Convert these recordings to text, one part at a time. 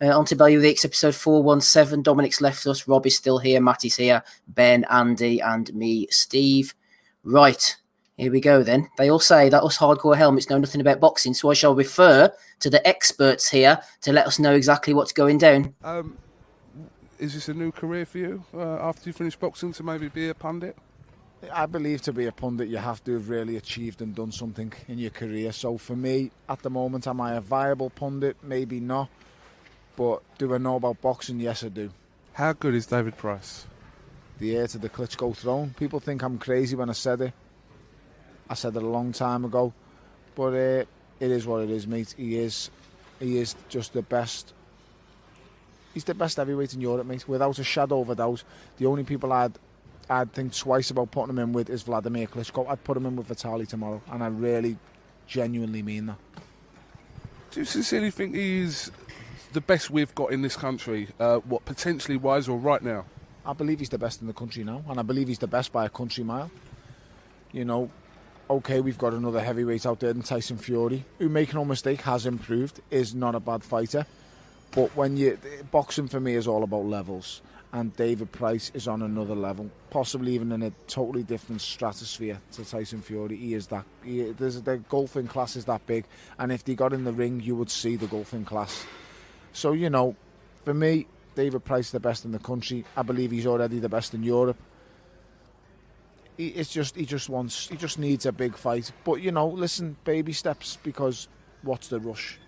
On to Bellew Weeks, episode 417. Dominic's left us. Rob is still here. Matty's here. Ben, Andy, and me, Steve. Right. Here we go then. They all say that us hardcore helmets know nothing about boxing, so I shall refer to the experts here to let us know exactly what's going down. Is this a new career for you after you finish boxing to maybe be a pundit? I believe to be a pundit you have to have really achieved and done something in your career. So for me, at the moment, am I a viable pundit? Maybe not. But do I know about boxing? Yes, I do. How good is David Price? The heir to the Klitschko throne. People think I'm crazy when I said it. I said it a long time ago. But it is what it is, mate. He is just the best. He's the best heavyweight in Europe, mate. Without a shadow of a doubt. The only people I'd think twice about putting him in with is Vladimir Klitschko. I'd put him in with Vitaly tomorrow. And I really, genuinely mean that. Do you sincerely think he's the best we've got in this country, potentially wise or right now? I believe he's the best in the country now, and I believe he's the best by a country mile. You know, okay, we've got another heavyweight out there in Tyson Fury, who, make no mistake, has improved, is not a bad fighter. But boxing for me is all about levels, and David Price is on another level, possibly even in a totally different stratosphere to Tyson Fury. The golfing class is that big, and if they got in the ring, you would see the golfing class. So, you know, for me, David Price is the best in the country. I believe he's already the best in Europe. He just needs a big fight. But, you know, listen, baby steps, because what's the rush?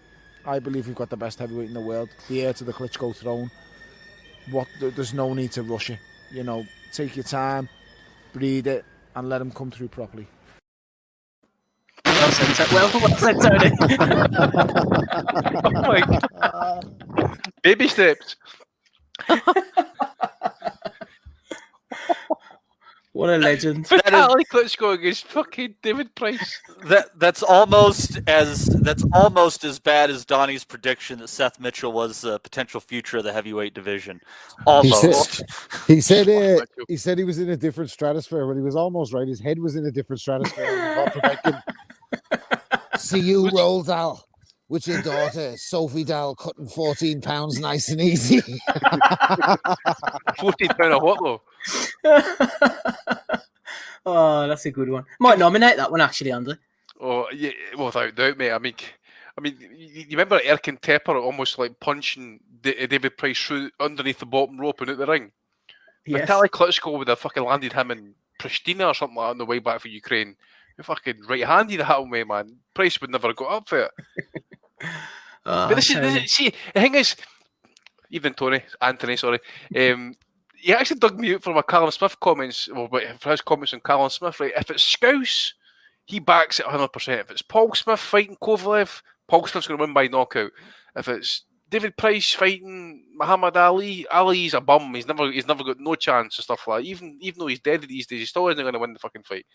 I believe we've got the best heavyweight in the world, the heir to the Klitschko throne. There's no need to rush it. You know, take your time, breathe it, and let him come through properly. Well said, Tony. Oh my God. Baby steps. What a legend. Vitaly Klitschko against fucking David Price. That's almost as bad as Donnie's prediction that Seth Mitchell was the potential future of the heavyweight division. Almost. He said he was in a different stratosphere, but he was almost right. His head was in a different stratosphere. See you, Roald Dahl, with your daughter, Sophie Dahl, cutting 14 pounds nice and easy. 14 pound of what, though? Oh, that's a good one. Might nominate that one, actually, Andy. Oh, yeah, without doubt, mate. I mean, you remember Erkin Tepper almost like punching David Price through underneath the bottom rope and out the ring? Yes. Vitaly Klitschko would have fucking landed him in Pristina or something like that on the way back for Ukraine. He fucking right-handed that away, man. Price would never have got up for it. But see, the thing is, even Anthony, he actually dug me out for my Callum Smith comments, for his comments on Callum Smith, right? If it's Scouse, he backs it 100%. If it's Paul Smith fighting Kovalev, Paul Smith's going to win by knockout. If it's David Price fighting Muhammad Ali, Ali's a bum. He's never got no chance and stuff like that. Even though he's dead these days, he still isn't going to win the fucking fight.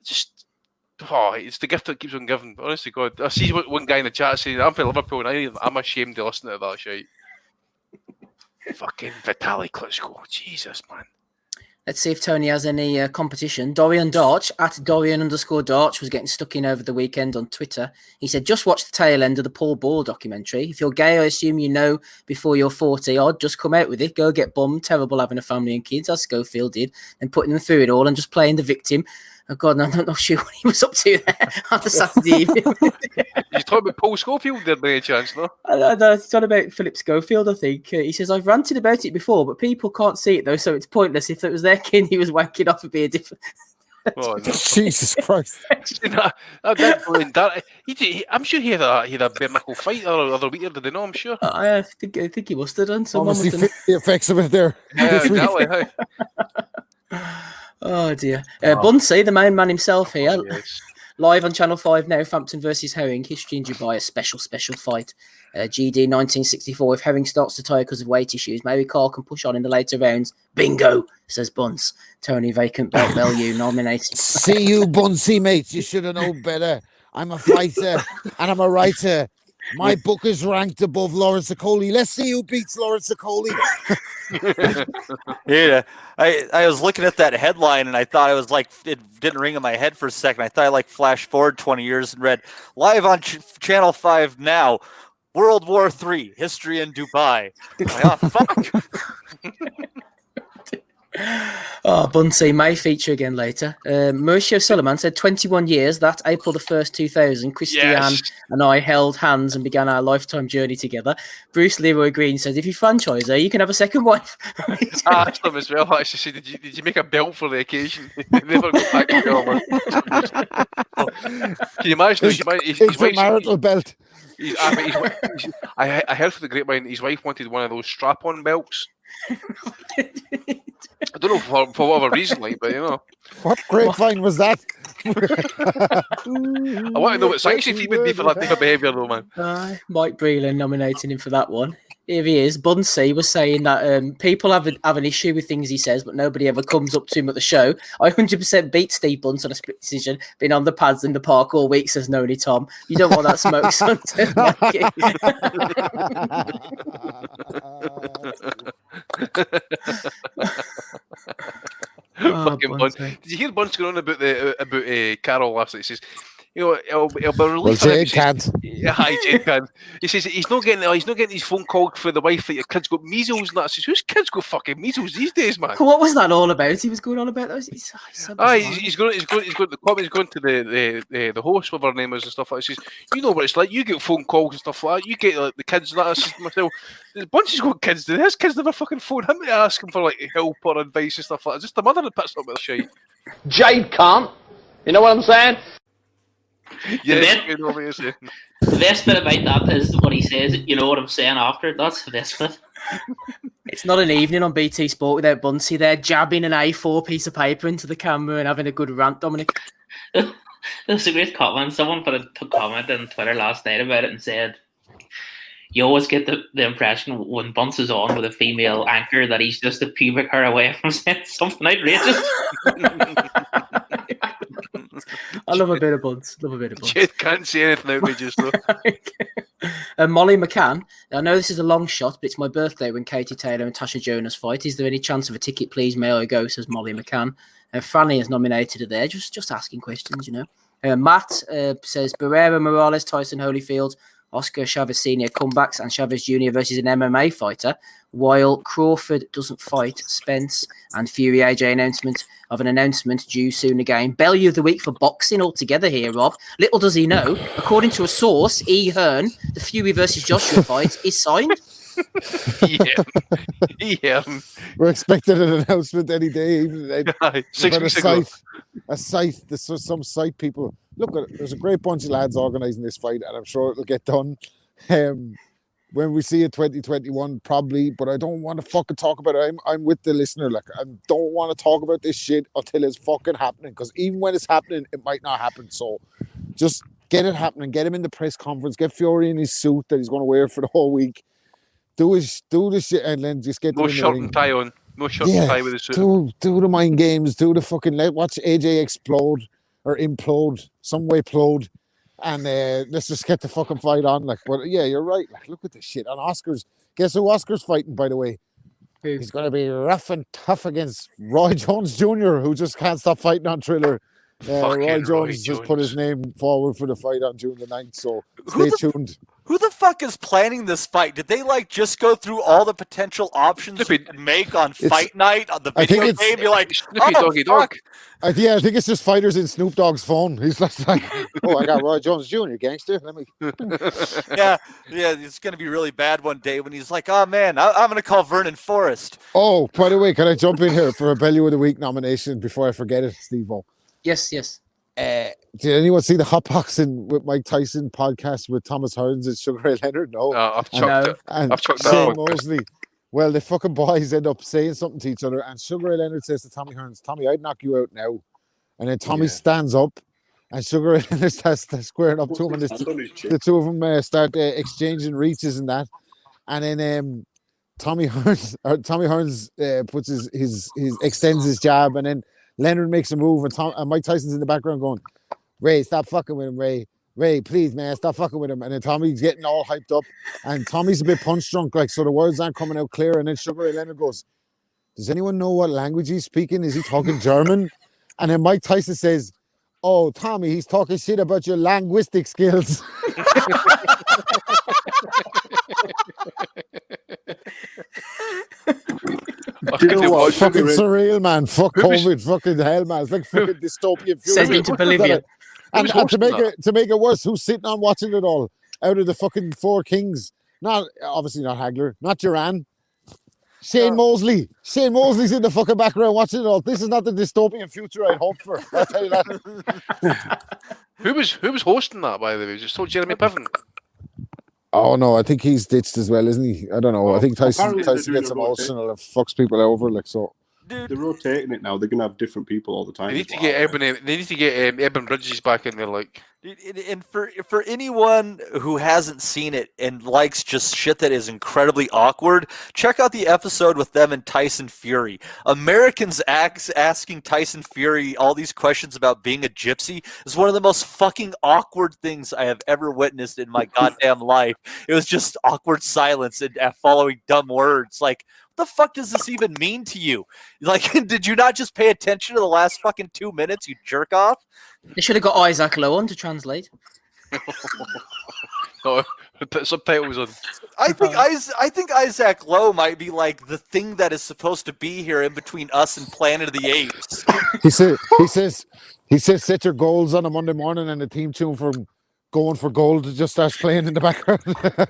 It's the gift that keeps on giving. Honestly, God, I see one guy in the chat saying, "I'm from Liverpool, and I'm ashamed to listen to that shit." Fucking Vitaly Klitschko, Jesus, man. Let's see if Tony has any competition. Dorian Darch, at Dorian_Darch, was getting stuck in over the weekend on Twitter. He said, just watch the tail end of the Paul Ball documentary. If you're gay, I assume you know before you're 40 odd, just come out with it. Go get bummed. Terrible having a family and kids, as Schofield did, and putting them through it all and just playing the victim. Oh, God, I'm not sure what he was up to there on the Saturday evening. You talking about Paul Schofield there by any chance, no? It's not about Philip Schofield, I think. He says, I've ranted about it before, but people can't see it, though, so it's pointless. If it was their kid, he was wanking off, it'd be a different... Oh, no. Jesus Christ. I'm sure he had a bare knuckle fight the other week, did they know? I'm sure. I think he must have done. Obviously, the effects of it there. Yeah, exactly. Oh, dear. Bunsey, the main man himself here. Oh, yes. Live on Channel 5 now, Frampton versus Herring. History in Dubai, a special fight. GD 1964. If Herring starts to tire because of weight issues, maybe Carl can push on in the later rounds. Bingo, says Buns. Tony Vacant Belt Bellew nominated. See you, Bunsey, mate. You should have known better. I'm a fighter and I'm a writer. My book is ranked above Lawrence Okoli. Let's see who beats Lawrence Okoli. Yeah, I was looking at that headline and I thought it was like, it didn't ring in my head for a second. I thought I flashed forward 20 years and read live on Channel 5 now. World War III, history in Dubai. Oh, fuck. Oh, Bunsey may feature again later. Mauricio Suleiman said 21 years, that April the 1st, 2000, Christiane and I held hands and began our lifetime journey together. Bruce Leroy Green says, if you franchise her, you can have a second wife. I asked him as well, actually, said, did you make a belt for the occasion? Never got back together. Can you imagine? It's a marital belt. I heard from the grapevine, his wife wanted one of those strap-on belts. I don't know for whatever reason, like, but you know. What grapevine was that? I want to know what sanctions he would be for that type of behaviour, though, man. Mike Breland nominating him for that one. Here he is. Bunsey was saying that people have an issue with things he says, but nobody ever comes up to him at the show. I 100% beat Steve Bunce on a split decision. Been on the pads in the park all week, says Noni Tom. You don't want that smoke, son. Fucking Bunce. Did you hear Bunce going on about Carol last night? He says, you know, it'll be a relief. Well, Jane can't. Hi, Jane can. He says he's not getting his phone call for the wife that your kid's got measles and that. I says, whose kids got fucking measles these days, man? What was that all about? He was going on about those. He's going to the host, whatever her name is, and stuff like that. He says, you know what it's like. You get phone calls and stuff like that. You get like the kids and that. I says to myself, Bunch has got kids. His kids never fucking phone him to ask him for like help or advice and stuff like that. Just the mother that puts up with the shit. Jade can't. You know what I'm saying? Yes, the best bit about that is what he says, you know what I'm saying after. That's the best bit. It's not an evening on BT Sport without Bunsey there jabbing an A4 piece of paper into the camera and having a good rant, Dominic. That's a great comment. Someone put a comment on Twitter last night about it and said, you always get the impression when Bunce is on with a female anchor that he's just a pubic hair away from saying something outrageous. I love a bit of Bunce. Jade can't say anything outrageous though. Molly McCann. I know this is a long shot, but it's my birthday when Katie Taylor and Tasha Jonas fight. Is there any chance of a ticket, please? May I go? Says Molly McCann. Franny is nominated her there. Just asking questions, you know. Matt says Barrera, Morales, Tyson Holyfield, Oscar Chavez Sr. comebacks and Chavez Jr. versus an MMA fighter, while Crawford doesn't fight Spence and Fury AJ announcement due soon again. Bellew of the week for boxing altogether here, Rob. Little does he know, according to a source, E. Hearn, the Fury versus Joshua fight is signed. Yeah. We're expecting an announcement any day. 6 weeks ago. There's some site people. Look, there's a great bunch of lads organising this fight, and I'm sure it'll get done when we see it 2021, probably. But I don't want to fucking talk about it. I'm with the listener. Like, I don't want to talk about this shit until it's fucking happening. Because even when it's happening, it might not happen. So just get it happening. Get him in the press conference. Get Fury in his suit that he's going to wear for the whole week. Do the shit, and then just get no shirt and tie on. No shirt and tie with the suit. Do the mind games. Do the fucking watch AJ explode or implode, some way plode, and let's just get the fucking fight on. Like, but yeah, you're right. Like, look at this shit. And Oscar's, guess who Oscar's fighting, by the way? He's going to be rough and tough against Roy Jones Jr., who just can't stop fighting on Thriller. Roy Jones just put his name forward for the fight on June the 9th, so stay tuned. Who the fuck is planning this fight? Did they just go through all the potential options we could make on fight night on the video game? Be like, Doggy Dog. I think it's just fighters in Snoop Dogg's phone. He's just like, oh, I got Roy Jones Jr., gangster. Let me. yeah, it's gonna be really bad one day when he's like, oh man, I'm gonna call Vernon Forrest. Oh, by the way, can I jump in here for a Bellew of the Week nomination before I forget it, Steve-O? Yes. Did anyone see the Hot Boxing with Mike Tyson podcast with Thomas Hearns and Sugar Ray Leonard? No. I've chucked it. And I've chucked Shane Mosley. Well, the fucking boys end up saying something to each other, and Sugar Ray Leonard says to Tommy Hearns, Tommy, I'd knock you out now. And then Tommy stands up, and Sugar Ray Leonard starts squaring up to him, and the two of them start exchanging reaches and that. And then Tommy Hearns puts his extends his jab, and then Leonard makes a move, and Mike Tyson's in the background going, Ray, stop fucking with him, Ray. Ray, please, man, stop fucking with him. And then Tommy's getting all hyped up, and Tommy's a bit punch drunk, so the words aren't coming out clear. And then Sugar Ray Leonard goes, does anyone know what language he's speaking? Is he talking German? And then Mike Tyson says, oh, Tommy, he's talking shit about your linguistic skills. Do you know what? Fucking surreal, man. Fuck COVID. Fucking hell, man. It's like fucking dystopian Send future. him to Bolivia. And to make it worse, who's sitting on watching it all? Out of the fucking four kings, obviously not Hagler, not Duran. Shane Mosley. Shane Mosley's in the fucking background watching it all. This is not the dystopian future I'd hoped for. I'll tell you that. Who was hosting that, by the way? Just told Jeremy Piven. Oh no, I think he's ditched as well, isn't he? I don't know. I think Tyson gets emotional and fucks people over, like so. They're rotating it now. They're gonna have different people all the time. They need to get Eben Bridges back in there, like. And for anyone who hasn't seen it and likes just shit that is incredibly awkward, check out the episode with them and Tyson Fury. Americans asking Tyson Fury all these questions about being a gypsy is one of the most fucking awkward things I have ever witnessed in my goddamn life. It was just awkward silence and following dumb words. Like, what the fuck does this even mean to you? Like, did you not just pay attention to the last fucking 2 minutes, you jerk off? They should have got Isaac Lowe on to translate. No, put subtitles on. I think Isaac Lowe might be like the thing that is supposed to be here in between us and Planet of the Apes. He says set your goals on a Monday morning and the team tune for going for gold just starts playing in the background.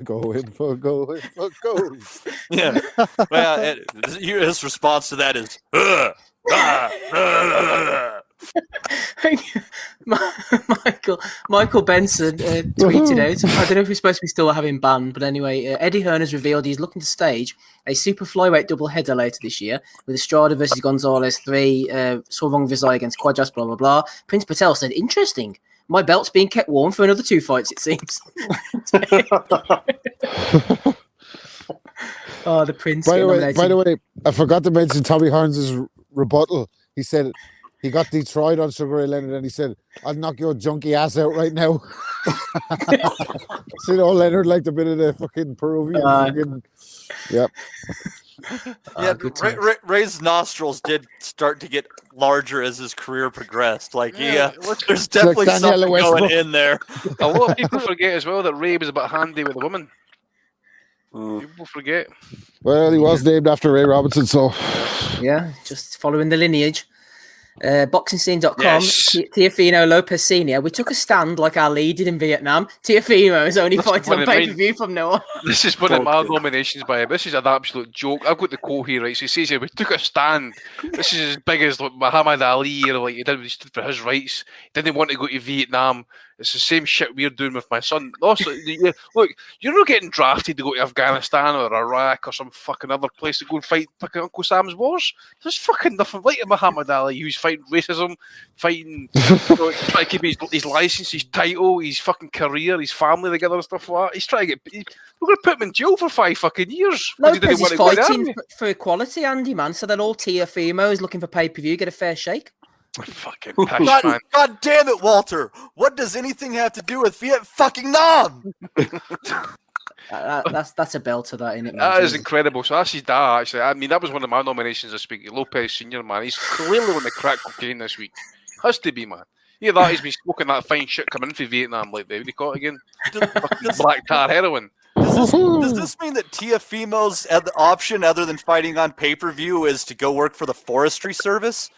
Going for gold. Yeah. Well, his response to that is Michael Benson tweeted out. I don't know if we're supposed to be still having banned, but anyway, Eddie Hearn has revealed he's looking to stage a super flyweight double header later this year with Estrada versus Gonzalez 3, Sorong Vizai against Quadras, blah blah blah. Prince Patel said, "Interesting. My belt's being kept warm for another 2 fights, it seems." Oh, the Prince. By the way, I forgot to mention Tommy Hearns' rebuttal. He said he got Detroit on Sugar Ray Leonard and he said, "I'll knock your junky ass out right now." See, Leonard liked a bit of the fucking Peruvian. Yep. Yeah, Ray's nostrils did start to get larger as his career progressed. Like, there's definitely something going in there. A lot of people forget as well that Ray was a bit handy with a woman. People forget. Well, he was named after Ray Robinson, so yeah, just following the lineage. BoxingScene.com, Yes. Teofimo Lopez Sr. We took a stand like our lead did in Vietnam. Teofimo is only fighting on pay-per-view from now on. This is one of my nominations by him. This is an absolute joke. I've got the quote here, right? So he says here, we took a stand. This is as big as like Muhammad Ali, or like he did when he stood for his rights. He didn't want to go to Vietnam. It's the same shit we're doing with my son. Also, look, you're not getting drafted to go to Afghanistan or Iraq or some fucking other place to go and fight fucking Uncle Sam's wars. There's fucking nothing like Muhammad Ali. He was fighting racism, trying to keep his license, his title, his fucking career, his family together and stuff like that. He's trying to get. We're going to put him in jail for 5 fucking years. Lopez is fighting for equality, Andy, man. So that all Teofimo is looking for pay-per-view, get a fair shake. Fucking pish, man. God damn it, Walter! What does anything have to do with Viet fucking Nam? That's a belter, that, isn't it? That is incredible. So that's his dad, actually. I mean, that was one of my nominations this week. Lopez Senior, man. He's clearly on the crack cocaine this week. Has to be, man. Yeah, that he's been smoking that fine shit coming in for Vietnam, like they caught again. Black tar heroin. Does this mean that Teofimo's option, other than fighting on pay-per-view, is to go work for the Forestry Service?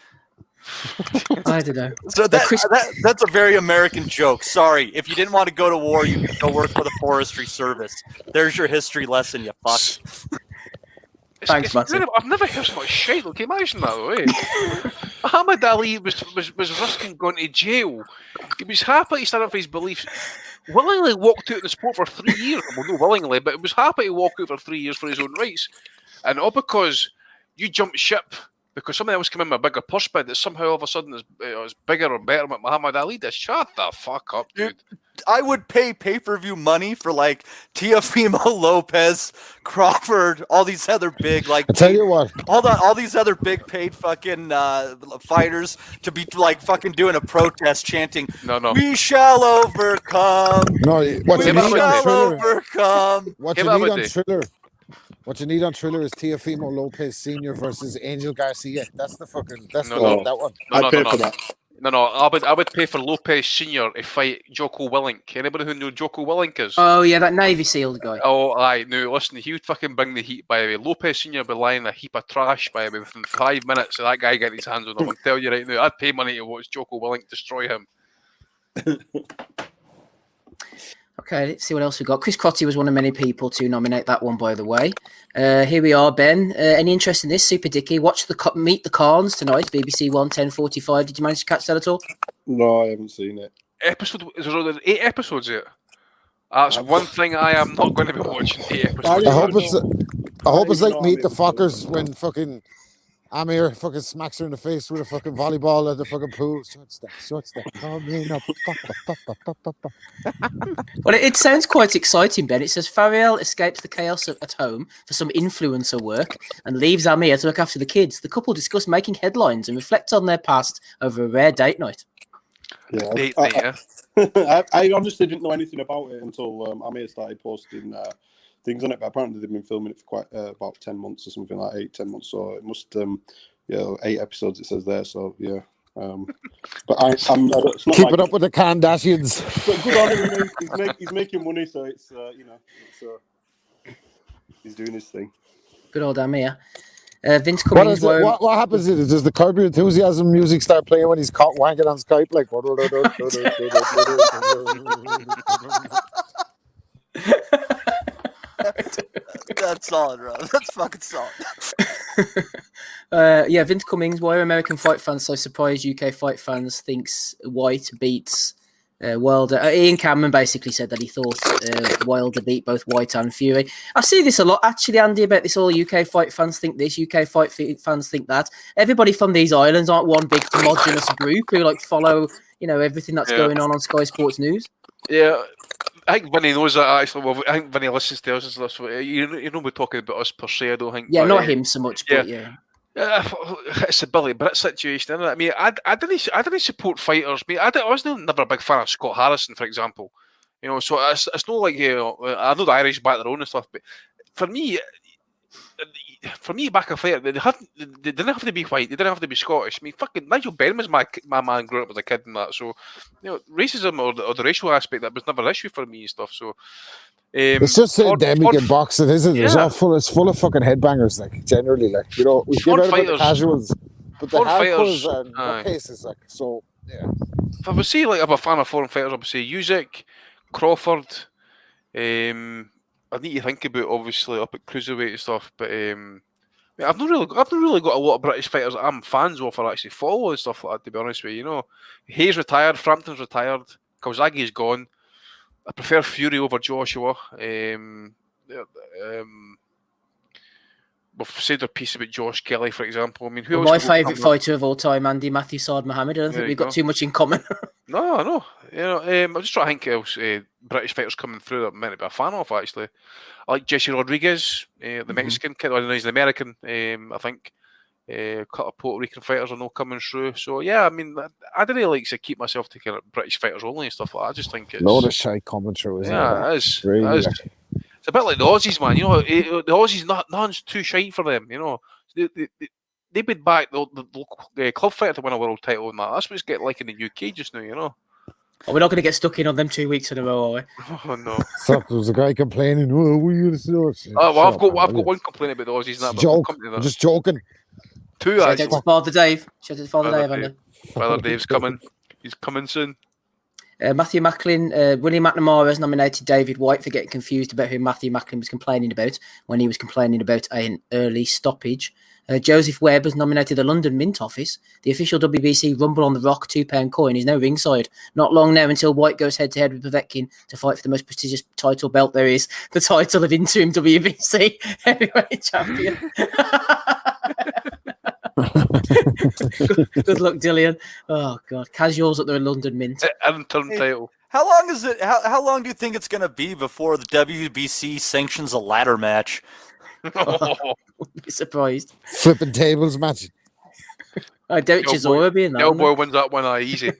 I don't know. So that's a very American joke. Sorry. If you didn't want to go to war, you could go work for the Forestry Service. There's your history lesson, you fuck. Thanks, Matty. I've never heard so much shit. Look, imagine that, way. Muhammad Ali was risking going to jail. He was happy to stand up for his beliefs. Willingly walked out of the sport for 3 years. Well, not willingly, but he was happy to walk out for 3 years for his own rights. And all because you jumped ship because somebody else came in with a bigger purse bid that somehow all of a sudden is bigger or better than Muhammad Ali does. Shut the fuck up, dude. I would pay pay-per-view money for like Teofimo Lopez, Crawford, all these other big like. I tell you what, all these other big paid fucking fighters to be like fucking doing a protest chanting. No. We shall overcome. No, what you need on Triller. Overcome. What you need on Triller is Teofimo Lopez Sr. versus Angel Garcia. That's the fucking. That one. I'd pay for that. No, I would pay for Lopez Senior to fight Jocko Willink. Anybody who knows Jocko Willink is? Oh yeah, that Navy SEAL guy. Oh, aye. No, listen, he would fucking bring the heat, by the way. Lopez Senior would be lying a heap of trash, by the way, within 5 minutes of that guy getting his hands on him. I'm telling you right now, I'd pay money to watch Jocko Willink destroy him. Okay, let's see what else we got. Chris Crotty was one of many people to nominate that one, by the way. Here we are, Ben. Any interest in this? Super Dicky. Watch Meet the Carns tonight, BBC One, 10:45. Did you manage to catch that at all? No, I haven't seen it. Is there 8 episodes yet? That's one thing I am not going to be watching 8 episodes. I hope it's like Meet the Fuckers when fucking Amir fucking smacks her in the face with a fucking volleyball at the fucking pool. Short step. Coming up. Well, it sounds quite exciting, Ben. It says Fariel escapes the chaos at home for some influencer work and leaves Amir to look after the kids. The couple discuss making headlines and reflect on their past over a rare date night. Yeah, I honestly didn't know anything about it until Amir started posting things on it, but apparently they've been filming it for quite about 10 months or something, like 8-10 months, so it must 8 episodes it says there, so yeah. But it's not keep it up with the Kardashians. But good on him, he's making money, so it's he's doing his thing. Good old Amir. Vince Cummings. What happens is, does the Curb Your Enthusiasm music start playing when he's caught wanking on Skype? Like, That's solid, Rob. That's fucking solid. Yeah, Vince Cummings. Why are American fight fans so surprised UK fight fans thinks White beats Wilder? Ian Cameron basically said that he thought Wilder beat both White and Fury. I see this a lot, actually, Andy, about this all UK fight fans think this, UK fight fans think that. Everybody from these islands aren't one big homogenous group who like follow, everything that's going on Sky Sports News. Yeah. I think Vinny knows that, actually. Well, I think Vinny listens to us and stuff. So you know we're talking about us per se, I don't think. Yeah, but, not him so much, but yeah. It's a Billy Britt situation, isn't it? I mean, I didn't support fighters. I mean, I was never a big fan of Scott Harrison, for example. So it's not like, I know the Irish back their own and stuff, but for me, back a fighter, they didn't have to be white, they didn't have to be Scottish. I mean, fucking Nigel Benn was my man growing up as a kid and that. So, racism or the racial aspect, that was never an issue for me and stuff. So, it's just endemic in boxing, isn't it? Yeah. It's full of fucking headbangers, like, generally, like, we give out about the casuals, but the hardcores are no cases, like, so, yeah. If I would say, like, I'm a fan of foreign fighters, I would say Usyk, Crawford, I need to think about, obviously, up at cruiserweight and stuff, but I've not really got a lot of British fighters that I'm fans of or actually follow and stuff like that, to be honest with you. Hayes retired, Frampton's retired, Kawasaki's gone. I prefer Fury over Joshua. We've said our piece about Josh Kelly, for example. I mean, my favourite fighter of all time, Andy, Matthew Saad Mohammed. I don't think we've got too much in common. No. I'm just trying to think else British fighters coming through that I'm meant to be a fan of, actually. I like Jesse Rodriguez, the Mexican kid. I don't know, he's an American, I think. A couple of Puerto Rican fighters are not coming through. So, yeah, I mean, I don't really like to keep myself to kind of British fighters only and stuff like that. I just think it's... No, the shy coming through, isn't it? Yeah, it is. Really, it's a bit like the Aussies, man. The Aussies, nothing's too shite for them, They would back the club fighter to win a world title and that. That's what it's getting like in the UK just now, Oh, we're not going to get stuck in on them 2 weeks in a row, are we? Oh, no. So there was a guy complaining, we're going to see I've got one complaint about the Aussies. I'm just joking. 2, actually. Shout out to Father Dave. Shout out to Father Dave, Andy. Father Dave's coming. He's coming soon. Matthew Macklin, William McNamara has nominated David White for getting confused about who Matthew Macklin was complaining about when he was complaining about an early stoppage. Joseph Webb has nominated the London Mint Office. The official WBC Rumble on the Rock £2 coin is now ringside. Not long now until White goes head-to-head with Povetkin to fight for the most prestigious title belt there is, the title of interim WBC heavyweight champion. Good luck, Dillian. Oh God, casuals at the London Mint. Interim title. How long is it? How long do you think it's going to be before the WBC sanctions a ladder match? Wouldn't be surprised. Flipping tables match. I doubt Chisora being that. Boy wins that one easy.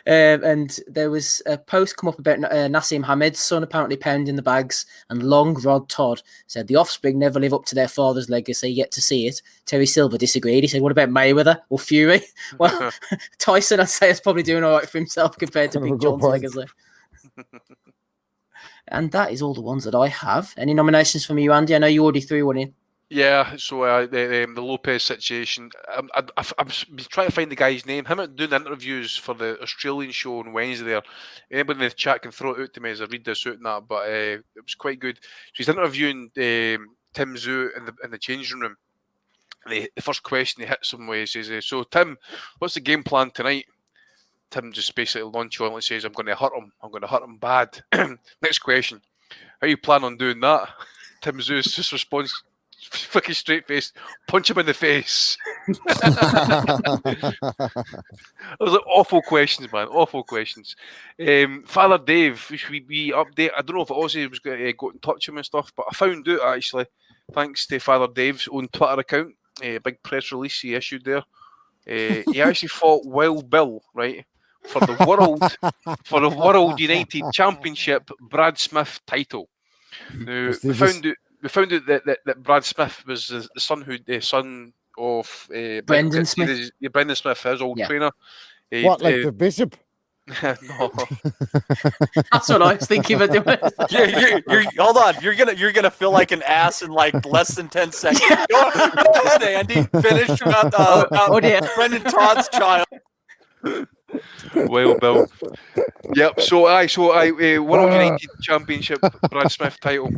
And there was a post come up about Nassim Hamed's son apparently pounding the bags, and Long Rod Todd said the offspring never live up to their father's legacy, yet to see it. Terry Silver disagreed. He said, what about Mayweather or Fury? Well, Tyson, I'd say, is probably doing all right for himself compared to Big John's legacy. And that is all the ones that I have. Any nominations from you, Andy? I know you already threw one in. Yeah, so the Lopez situation. I'm trying to find the guy's name. Him doing interviews for the Australian show on Wednesday there. Anybody in the chat can throw it out to me as I read this out and that, but it was quite good. So he's interviewing Tim Zoo in the changing room. And the first question he hits him with, he says, so Tim, what's the game plan tonight? Tim just basically nonchalantly says, I'm going to hurt him. I'm going to hurt him bad. Next question. How you plan on doing that? Tim Zoo's just responds, fucking straight face, punch him in the face. Those are awful questions, man. Awful questions. Father Dave, we update. I don't know if Ozzy was going to go in touch with him and stuff, but I found out actually, thanks to Father Dave's own Twitter account, a big press release he issued there. He actually fought Wild Bill, right, for the World United Championship Brad Smith title. Now, we found out that Brad Smith was the son of Brendan Smith. Brendan Smith, his old trainer. What, like the bishop? No. That's what I was thinking about doing. Hold on, you're gonna feel like an ass in like less than 10 seconds. Go ahead, Andy. Finish about Brendan Todd's child. Well, Bill. Yep. So World United Championship Brad Smith title.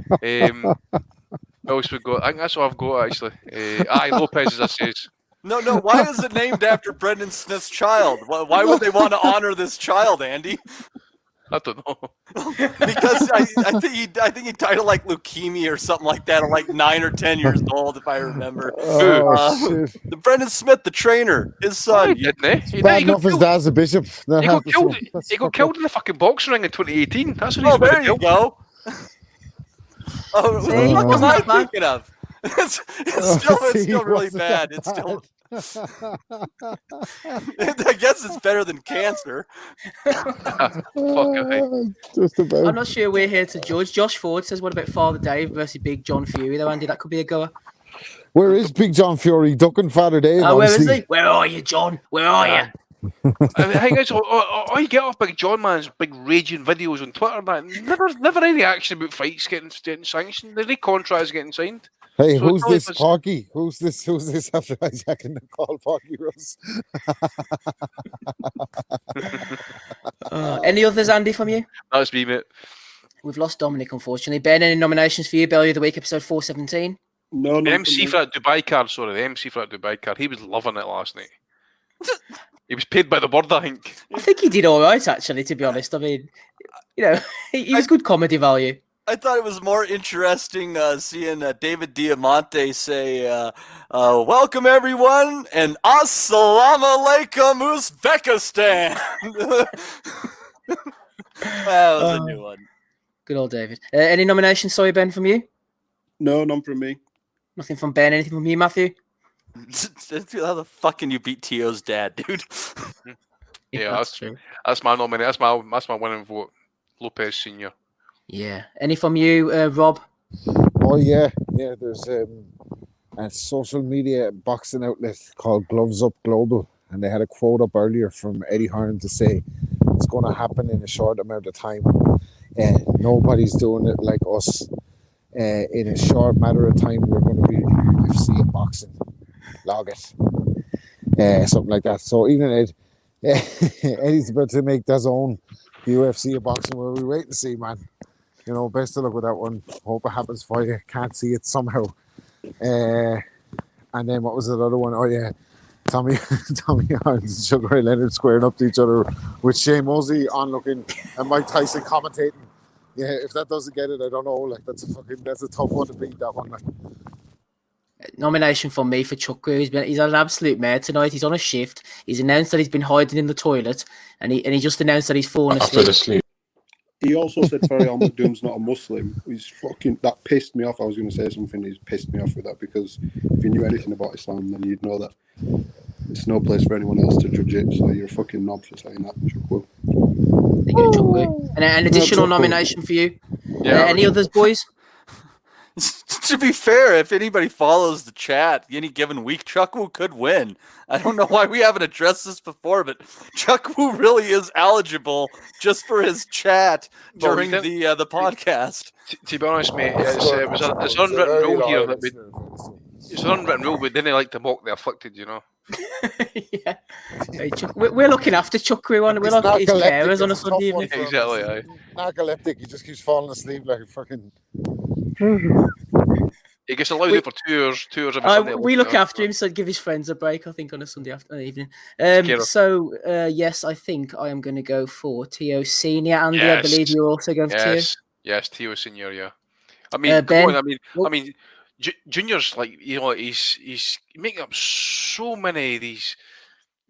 What else we got? I think that's all I've got actually. Lopez, as I says. No. Why is it named after Brendan Smith's child? Why would they want to honor this child, Andy? I don't know. Because I think he died of like leukemia or something like that at like 9 or 10 years old, if I remember. The Brendan Smith, the trainer, his son. Bad enough his dad's a bishop. He got killed in the fucking boxing ring in 2018. That's what he's there you go. What am I thinking of? It's still really bad. It's still. I guess it's better than cancer. Just about. I'm not sure we're here to judge. Josh Ford says, what about Father Dave versus Big John Fury, though, Andy? That could be a goer. Where is Big John Fury? Ducking Father Dave. Where is he? Where are you, John? Where are you? I mean, hey guys, all you get off Big John man's big raging videos on Twitter, man. Never any action about fights getting sanctioned. There's no contracts getting signed. Hey, so who's this Porky? Who's this after hijacking the call, Porky Russ? Any others, Andy, from you? That's me, mate. We've lost Dominic, unfortunately. Ben, any nominations for you? Bellew of the Week, episode 417? No. The MC for that Dubai card, the MC for that Dubai card. He was loving it last night. He was paid by the word, I think. I think he did all right, actually, to be honest. I mean, he was good comedy value. I thought it was more interesting seeing David Diamante say, welcome everyone, and Assalamu alaikum Uzbekistan. That was a new one. Good old David. Any nominations, sorry, Ben, from you? No, none from me. Nothing from Ben, anything from you, Matthew? How the fuck can you beat Tio's dad, dude? Yeah, that's true. That's my nomination. That's my winning vote. Lopez Senior. Yeah. Any from you, Rob? Oh yeah. There's a social media boxing outlet called Gloves Up Global, and they had a quote up earlier from Eddie Hearn to say it's going to happen in a short amount of time. Nobody's doing it like us. In a short matter of time, we're going to be UFC in boxing. Log it. Something like that. So even Eddie's about to make his own UFC of boxing. Where we wait and see, man. Best of luck with that one. Hope it happens for you. Can't see it somehow. And then what was the other one? Oh yeah, Tommy Hearns and Sugar Ray Leonard squaring up to each other with Shane Mosley onlooking and Mike Tyson commentating. Yeah, if that doesn't get it, I don't know. Like that's a tough one to beat, that one. Like. Nomination for me for Chuck Greer. He's had an absolute mare tonight. He's on a shift. He's announced that he's been hiding in the toilet, and he just announced that he's fallen asleep. He also said Ferry Al-Maktoum's not a Muslim. That pissed me off. I was going to say something. He's pissed me off with that because if you knew anything about Islam, then you'd know that it's no place for anyone else to judge it. So you're a fucking knob for saying that, Chuckwill. And an additional nomination for you. Yeah. Any others, boys? To be fair, if anybody follows the chat any given week, Chuckwu could win. I don't know why we haven't addressed this before, but Chuckwu really is eligible just for his chat during the podcast. To be honest, mate, it's an unwritten rule here that it's an unwritten rule. We didn't like to mock the afflicted, you know. Yeah, hey, we're looking after Chuckwu. We're not his carers on a Sunday evening. Exactly, aye. Narcoleptic. He just keeps falling asleep like a fucking. He gets allowed for 2 hours. 2 hours every Sunday. We look after him, so give his friends a break. I think on a Sunday evening. Yes, I think I am going to go for Teo Senior. Andy, I believe you're also going for Teo. Yes, Teo Senior. Yeah. I mean, Ben, I mean, Junior's like, you know, he's making up so many of these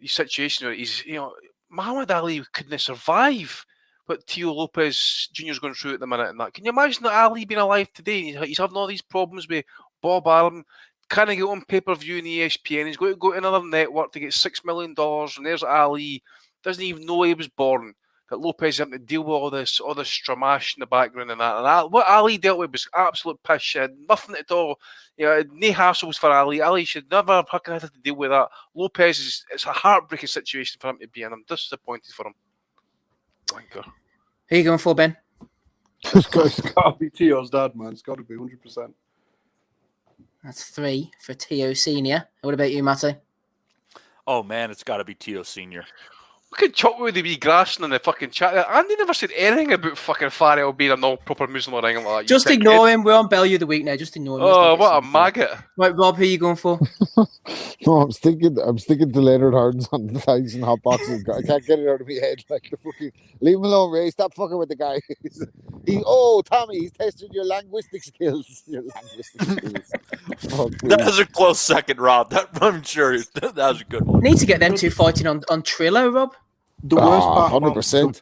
situations where Muhammad Ali couldn't survive what Teo Lopez Jr.'s going through at the minute and that. Can you imagine that Ali being alive today? He's having all these problems with Bob Arum, can't get on pay-per-view in ESPN. He's going to go to another network to get $6 million, and there's Ali, doesn't even know he was born. That Lopez having to deal with all this stramash in the background and that. And what Ali dealt with was absolute piss shit, nothing at all. No hassles for Ali. Ali should never fucking have to deal with that. Lopez it's a heartbreaking situation for him to be in. I'm disappointed for him. Wanker. Who are you going for, Ben? It's got to be Teo's dad, man. It's got to be 100%. That's 3 for Teo Senior. What about you, Matty? Oh man, it's got to be Teo Senior. Look at Chuck with the wee grassing in the fucking chat. Andy never said anything about fucking Farrell being a non-proper Muslim or anything like that. Just ignore him. We're on Bellew the week now. Just ignore him. Oh, what a maggot. Right, Rob, who are you going for? No, I'm sticking to Leonard Harden's on the Tyson hot boxes. I can't get it out of my head. Like the fucking leave him alone, Ray. Stop fucking with the guy. Tommy, he's testing your linguistic skills. That was a close second, Rob. I'm sure that was a good one. Need to get them two fighting on Trillo, Rob. The worst part, 100%.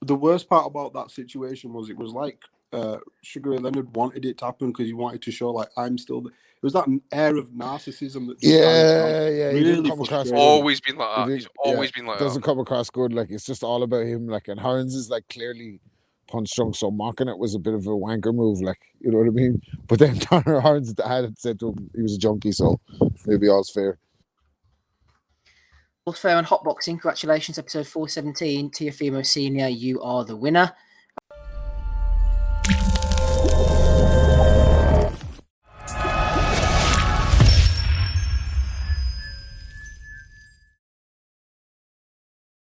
The worst part about that situation was it was like Sugar Ray Leonard wanted it to happen because he wanted to show like I'm still. It was that air of narcissism that. Really He's always been like that. He's always been like that. Doesn't come across good. Like it's just all about him. Like and Hearns is like clearly punch drunk, so mocking it was a bit of a wanker move. Like you know what I mean. But then Hearns had said to him he was a junkie, so maybe all's fair. Fair on hotboxing. Congratulations, episode 417. Teofimo Senior, you are the winner.